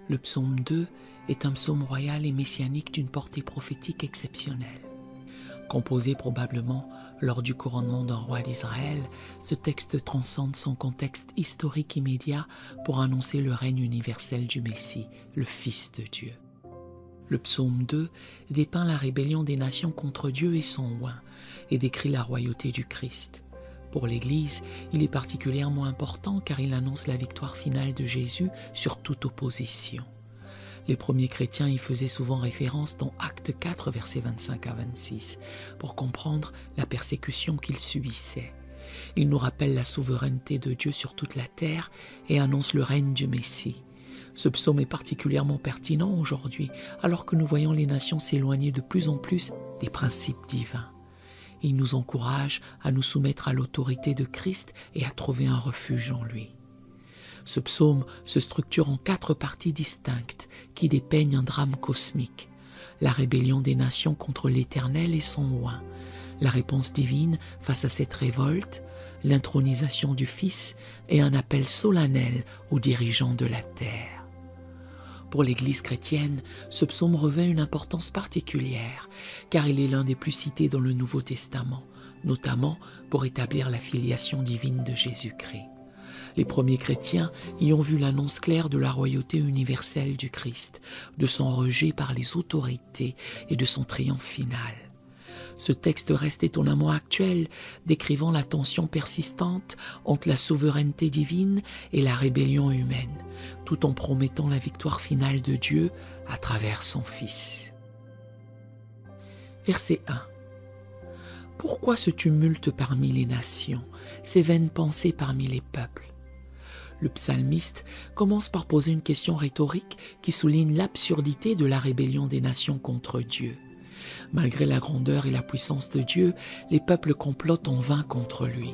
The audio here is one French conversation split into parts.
Le psaume 2 est un psaume royal et messianique d'une portée prophétique exceptionnelle. Composé probablement lors du couronnement d'un roi d'Israël, ce texte transcende son contexte historique immédiat pour annoncer le règne universel du Messie, le Fils de Dieu. Le psaume 2 dépeint la rébellion des nations contre Dieu et son oint et décrit la royauté du Christ. Pour l'Église, il est particulièrement important car il annonce la victoire finale de Jésus sur toute opposition. Les premiers chrétiens y faisaient souvent référence dans Actes 4, versets 25 à 26, pour comprendre la persécution qu'ils subissaient. Il nous rappelle la souveraineté de Dieu sur toute la terre et annonce le règne du Messie. Ce psaume est particulièrement pertinent aujourd'hui, alors que nous voyons les nations s'éloigner de plus en plus des principes divins. Il nous encourage à nous soumettre à l'autorité de Christ et à trouver un refuge en lui. Ce psaume se structure en 4 parties distinctes qui dépeignent un drame cosmique. La rébellion des nations contre l'Éternel et son oint, la réponse divine face à cette révolte, l'intronisation du Fils et un appel solennel aux dirigeants de la terre. Pour l'Église chrétienne, ce psaume revêt une importance particulière, car il est l'un des plus cités dans le Nouveau Testament, notamment pour établir la filiation divine de Jésus-Christ. Les premiers chrétiens y ont vu l'annonce claire de la royauté universelle du Christ, de son rejet par les autorités et de son triomphe final. Ce texte reste étonnamment actuel, décrivant la tension persistante entre la souveraineté divine et la rébellion humaine, tout en promettant la victoire finale de Dieu à travers son Fils. Verset 1. Pourquoi ce tumulte parmi les nations, ces vaines pensées parmi les peuples? Le psalmiste commence par poser une question rhétorique qui souligne l'absurdité de la rébellion des nations contre Dieu. Malgré la grandeur et la puissance de Dieu, les peuples complotent en vain contre lui.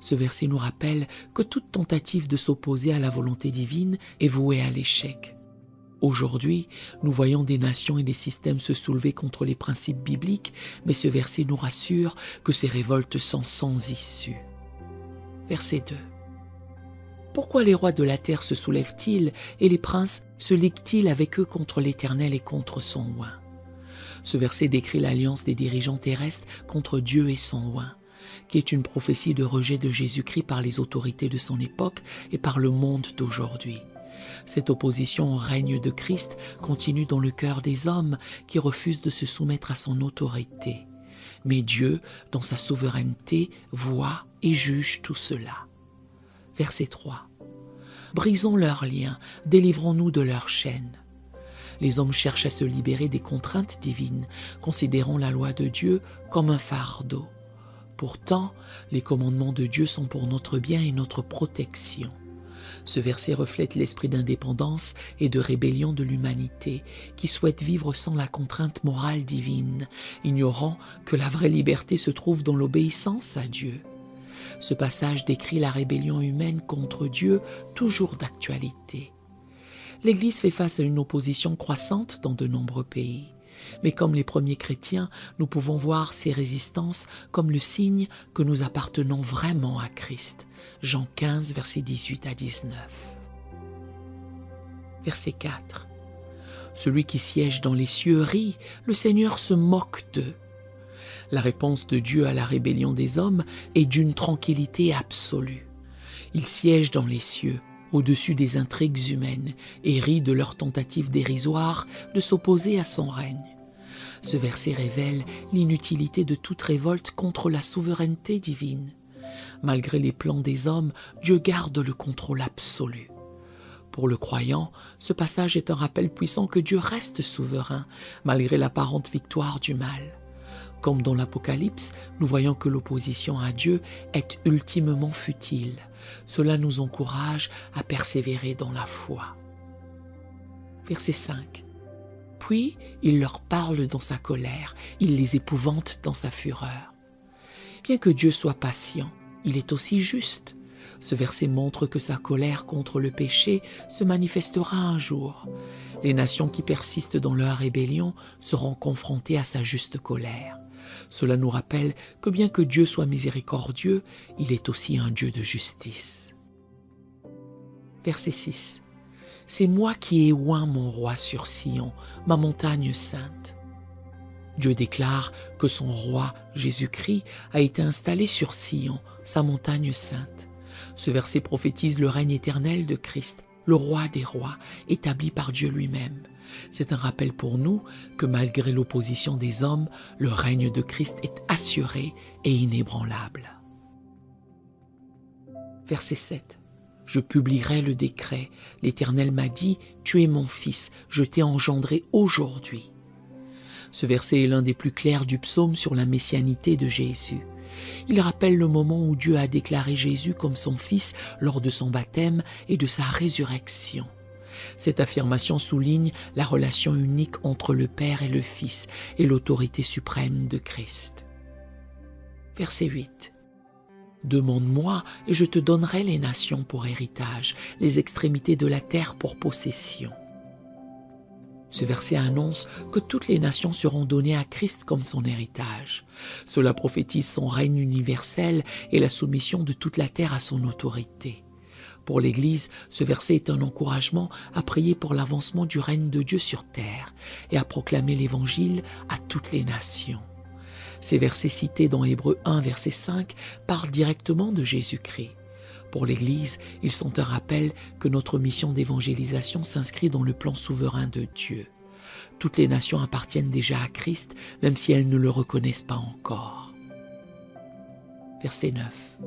Ce verset nous rappelle que toute tentative de s'opposer à la volonté divine est vouée à l'échec. Aujourd'hui, nous voyons des nations et des systèmes se soulever contre les principes bibliques, mais ce verset nous rassure que ces révoltes sont sans issue. Verset 2. Pourquoi les rois de la terre se soulèvent-ils et les princes se liguent-ils avec eux contre l'Éternel et contre son oint? Ce verset décrit l'alliance des dirigeants terrestres contre Dieu et son oint, qui est une prophétie de rejet de Jésus-Christ par les autorités de son époque et par le monde d'aujourd'hui. Cette opposition au règne de Christ continue dans le cœur des hommes qui refusent de se soumettre à son autorité. Mais Dieu, dans sa souveraineté, voit et juge tout cela. Verset 3. Brisons leurs liens, délivrons-nous de leurs chaînes. Les hommes cherchent à se libérer des contraintes divines, considérant la loi de Dieu comme un fardeau. Pourtant, les commandements de Dieu sont pour notre bien et notre protection. Ce verset reflète l'esprit d'indépendance et de rébellion de l'humanité qui souhaite vivre sans la contrainte morale divine, ignorant que la vraie liberté se trouve dans l'obéissance à Dieu. Ce passage décrit la rébellion humaine contre Dieu, toujours d'actualité. L'Église fait face à une opposition croissante dans de nombreux pays. Mais comme les premiers chrétiens, nous pouvons voir ces résistances comme le signe que nous appartenons vraiment à Christ. Jean 15, versets 18 à 19. Verset 4. Celui qui siège dans les cieux rit, le Seigneur se moque d'eux. La réponse de Dieu à la rébellion des hommes est d'une tranquillité absolue. Il siège dans les cieux, au-dessus des intrigues humaines, et rit de leur tentative dérisoire de s'opposer à son règne. Ce verset révèle l'inutilité de toute révolte contre la souveraineté divine. Malgré les plans des hommes, Dieu garde le contrôle absolu. Pour le croyant, ce passage est un rappel puissant que Dieu reste souverain, malgré l'apparente victoire du mal. Comme dans l'Apocalypse, nous voyons que l'opposition à Dieu est ultimement futile. Cela nous encourage à persévérer dans la foi. Verset 5. Puis, il leur parle dans sa colère, il les épouvante dans sa fureur. Bien que Dieu soit patient, il est aussi juste. Ce verset montre que sa colère contre le péché se manifestera un jour. Les nations qui persistent dans leur rébellion seront confrontées à sa juste colère. Cela nous rappelle que bien que Dieu soit miséricordieux, il est aussi un Dieu de justice. Verset 6. C'est moi qui ai oint mon roi sur Sion, ma montagne sainte. Dieu déclare que son roi, Jésus-Christ, a été installé sur Sion, sa montagne sainte. Ce verset prophétise le règne éternel de Christ, le roi des rois, établi par Dieu lui-même. C'est un rappel pour nous que malgré l'opposition des hommes, le règne de Christ est assuré et inébranlable. Verset 7. Je publierai le décret. L'Éternel m'a dit, tu es mon fils, je t'ai engendré aujourd'hui. Ce verset est l'un des plus clairs du psaume sur la messianité de Jésus. Il rappelle le moment où Dieu a déclaré Jésus comme son fils lors de son baptême et de sa résurrection. Cette affirmation souligne la relation unique entre le Père et le Fils et l'autorité suprême de Christ. Verset 8. Demande-moi et je te donnerai les nations pour héritage, les extrémités de la terre pour possession. Ce verset annonce que toutes les nations seront données à Christ comme son héritage. Cela prophétise son règne universel et la soumission de toute la terre à son autorité. Pour l'Église, ce verset est un encouragement à prier pour l'avancement du règne de Dieu sur terre et à proclamer l'Évangile à toutes les nations. Ces versets cités dans Hébreux 1, verset 5, parlent directement de Jésus-Christ. Pour l'Église, ils sont un rappel que notre mission d'évangélisation s'inscrit dans le plan souverain de Dieu. Toutes les nations appartiennent déjà à Christ, même si elles ne le reconnaissent pas encore. Verset 9.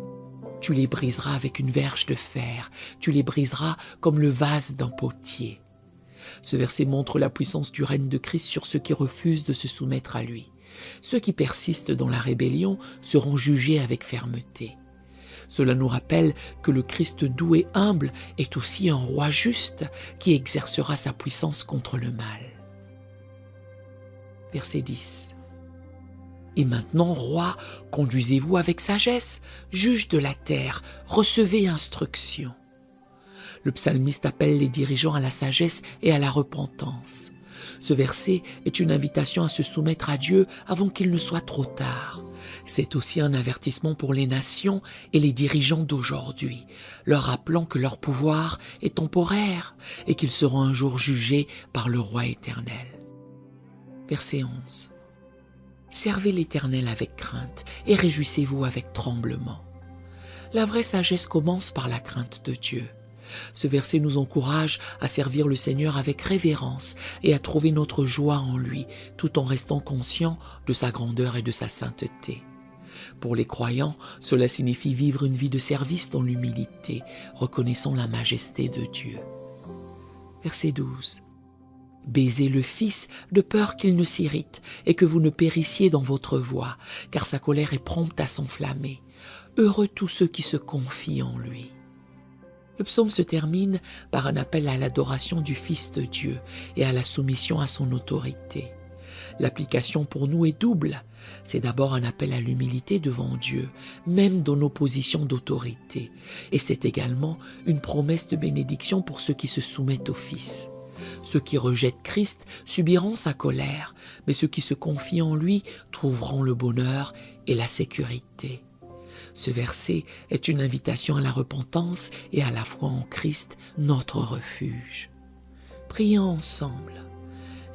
Tu les briseras avec une verge de fer, tu les briseras comme le vase d'un potier. Ce verset montre la puissance du règne de Christ sur ceux qui refusent de se soumettre à lui. Ceux qui persistent dans la rébellion seront jugés avec fermeté. Cela nous rappelle que le Christ doux et humble est aussi un roi juste qui exercera sa puissance contre le mal. Verset 10. Et maintenant, roi, conduisez-vous avec sagesse, juge de la terre, recevez instruction. Le psalmiste appelle les dirigeants à la sagesse et à la repentance. Ce verset est une invitation à se soumettre à Dieu avant qu'il ne soit trop tard. C'est aussi un avertissement pour les nations et les dirigeants d'aujourd'hui, leur rappelant que leur pouvoir est temporaire et qu'ils seront un jour jugés par le Roi éternel. Verset 11. Servez l'Éternel avec crainte et réjouissez-vous avec tremblement. La vraie sagesse commence par la crainte de Dieu. Ce verset nous encourage à servir le Seigneur avec révérence et à trouver notre joie en lui, tout en restant conscient de sa grandeur et de sa sainteté. Pour les croyants, cela signifie vivre une vie de service dans l'humilité, reconnaissant la majesté de Dieu. Verset 12. Baisez le Fils de peur qu'il ne s'irrite et que vous ne périssiez dans votre voie, car sa colère est prompte à s'enflammer. Heureux tous ceux qui se confient en lui. Le psaume se termine par un appel à l'adoration du Fils de Dieu et à la soumission à son autorité. L'application pour nous est double. C'est d'abord un appel à l'humilité devant Dieu, même dans nos positions d'autorité. Et c'est également une promesse de bénédiction pour ceux qui se soumettent au Fils. Ceux qui rejettent Christ subiront sa colère, mais ceux qui se confient en lui trouveront le bonheur et la sécurité. Ce verset est une invitation à la repentance et à la foi en Christ, notre refuge. Prions ensemble.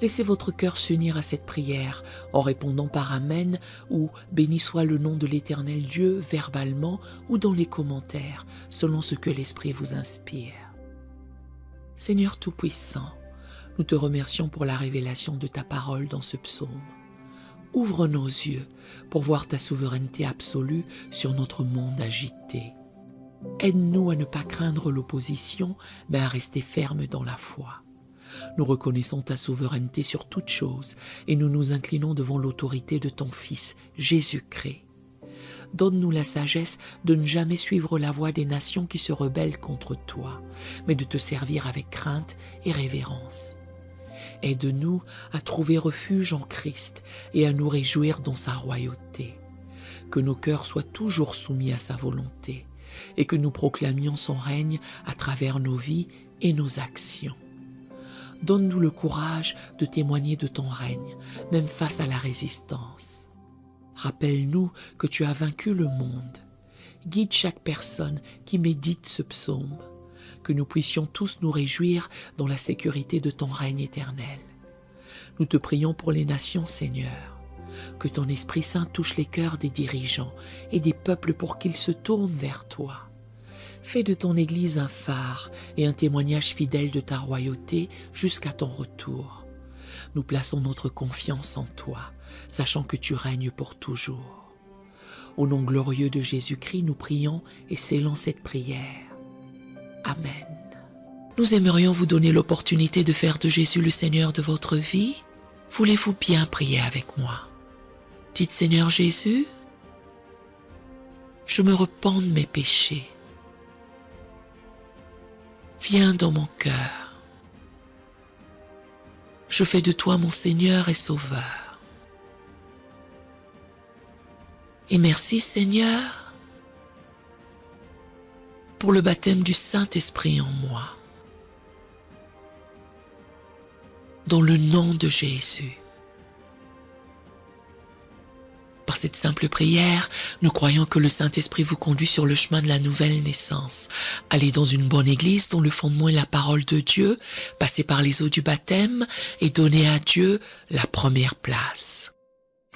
Laissez votre cœur s'unir à cette prière en répondant par Amen ou béni soit le nom de l'Éternel Dieu verbalement ou dans les commentaires, selon ce que l'Esprit vous inspire. Seigneur Tout-Puissant, nous te remercions pour la révélation de ta parole dans ce psaume. Ouvre nos yeux pour voir ta souveraineté absolue sur notre monde agité. Aide-nous à ne pas craindre l'opposition, mais à rester fermes dans la foi. Nous reconnaissons ta souveraineté sur toutes choses et nous nous inclinons devant l'autorité de ton Fils, Jésus-Christ. Donne-nous la sagesse de ne jamais suivre la voie des nations qui se rebellent contre toi, mais de te servir avec crainte et révérence. Aide-nous à trouver refuge en Christ et à nous réjouir dans sa royauté. Que nos cœurs soient toujours soumis à sa volonté et que nous proclamions son règne à travers nos vies et nos actions. Donne-nous le courage de témoigner de ton règne, même face à la résistance. Rappelle-nous que tu as vaincu le monde. Guide chaque personne qui médite ce psaume. Que que nous puissions tous nous réjouir dans la sécurité de ton règne éternel. Nous te prions pour les nations, Seigneur, que ton Esprit Saint touche les cœurs des dirigeants et des peuples pour qu'ils se tournent vers toi. Fais de ton Église un phare et un témoignage fidèle de ta royauté jusqu'à ton retour. Nous plaçons notre confiance en toi, sachant que tu règnes pour toujours. Au nom glorieux de Jésus-Christ, nous prions et scellons cette prière. Amen. Nous aimerions vous donner l'opportunité de faire de Jésus le Seigneur de votre vie. Voulez-vous bien prier avec moi? Dites, Seigneur Jésus, je me repens de mes péchés. Viens dans mon cœur. Je fais de toi mon Seigneur et Sauveur. Et merci, Seigneur, pour le baptême du Saint-Esprit en moi. Dans le nom de Jésus. Par cette simple prière, nous croyons que le Saint-Esprit vous conduit sur le chemin de la nouvelle naissance. Allez dans une bonne église dont le fondement est la parole de Dieu, passez par les eaux du baptême et donnez à Dieu la première place.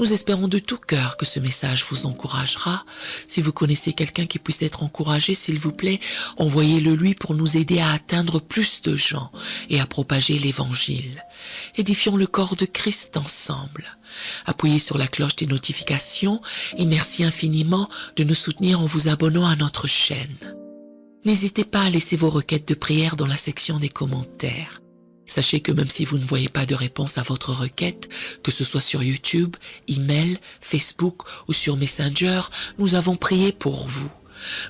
Nous espérons de tout cœur que ce message vous encouragera. Si vous connaissez quelqu'un qui puisse être encouragé, s'il vous plaît, envoyez-le lui pour nous aider à atteindre plus de gens et à propager l'Évangile. Édifions le corps de Christ ensemble. Appuyez sur la cloche des notifications et merci infiniment de nous soutenir en vous abonnant à notre chaîne. N'hésitez pas à laisser vos requêtes de prière dans la section des commentaires. Sachez que même si vous ne voyez pas de réponse à votre requête, que ce soit sur YouTube, email, Facebook ou sur Messenger, nous avons prié pour vous.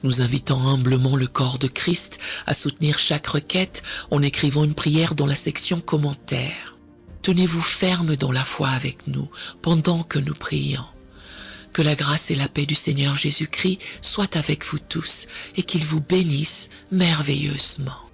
Nous invitons humblement le corps de Christ à soutenir chaque requête en écrivant une prière dans la section commentaires. Tenez-vous ferme dans la foi avec nous pendant que nous prions. Que la grâce et la paix du Seigneur Jésus-Christ soient avec vous tous et qu'il vous bénisse merveilleusement.